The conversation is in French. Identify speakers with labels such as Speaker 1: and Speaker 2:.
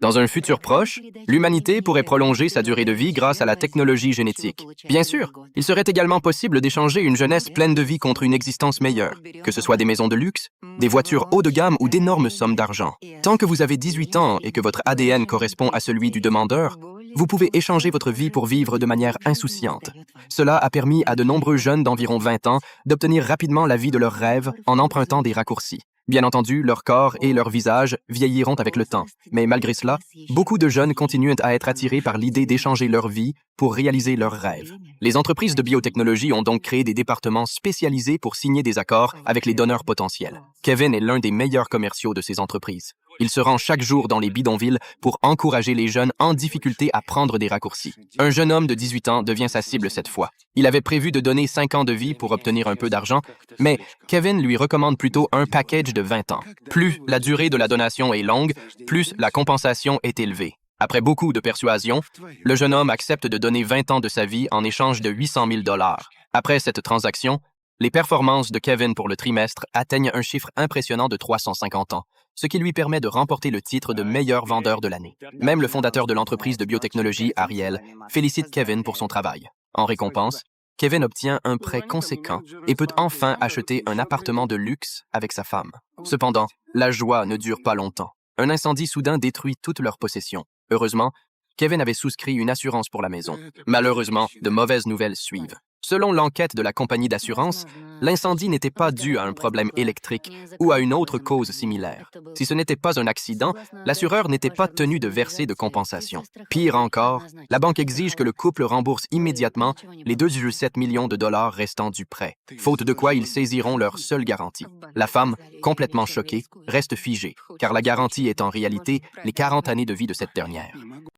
Speaker 1: Dans un futur proche, l'humanité pourrait prolonger sa durée de vie grâce à la technologie génétique. Bien sûr, il serait également possible d'échanger une jeunesse pleine de vie contre une existence meilleure, que ce soit des maisons de luxe, des voitures haut de gamme ou d'énormes sommes d'argent. Tant que vous avez 18 ans et que votre ADN correspond à celui du demandeur, vous pouvez échanger votre vie pour vivre de manière insouciante. Cela a permis à de nombreux jeunes d'environ 20 ans d'obtenir rapidement la vie de leurs rêves en empruntant des raccourcis. Bien entendu, leur corps et leur visage vieilliront avec le temps. Mais malgré cela, beaucoup de jeunes continuent à être attirés par l'idée d'échanger leur vie pour réaliser leurs rêves. Les entreprises de biotechnologie ont donc créé des départements spécialisés pour signer des accords avec les donneurs potentiels. Kevin est l'un des meilleurs commerciaux de ces entreprises. Il se rend chaque jour dans les bidonvilles pour encourager les jeunes en difficulté à prendre des raccourcis. Un jeune homme de 18 ans devient sa cible cette fois. Il avait prévu de donner 5 ans de vie pour obtenir un peu d'argent, mais Kevin lui recommande plutôt un package de 20 ans. Plus la durée de la donation est longue, plus la compensation est élevée. Après beaucoup de persuasion, le jeune homme accepte de donner 20 ans de sa vie en échange de 800 000 $. Après cette transaction, les performances de Kevin pour le trimestre atteignent un chiffre impressionnant de 350 ans, ce qui lui permet de remporter le titre de meilleur vendeur de l'année. Même le fondateur de l'entreprise de biotechnologie, Ariel, félicite Kevin pour son travail. En récompense, Kevin obtient un prêt conséquent et peut enfin acheter un appartement de luxe avec sa femme. Cependant, la joie ne dure pas longtemps. Un incendie soudain détruit toutes leurs possessions. Heureusement, Kevin avait souscrit une assurance pour la maison. Malheureusement, de mauvaises nouvelles suivent. Selon l'enquête de la compagnie d'assurance, l'incendie n'était pas dû à un problème électrique ou à une autre cause similaire. Si ce n'était pas un accident, l'assureur n'était pas tenu de verser de compensation. Pire encore, la banque exige que le couple rembourse immédiatement les 2,7 millions de dollars restants du prêt, faute de quoi ils saisiront leur seule garantie. La femme, complètement choquée, reste figée, car la garantie est en réalité les 40 années de vie de cette dernière.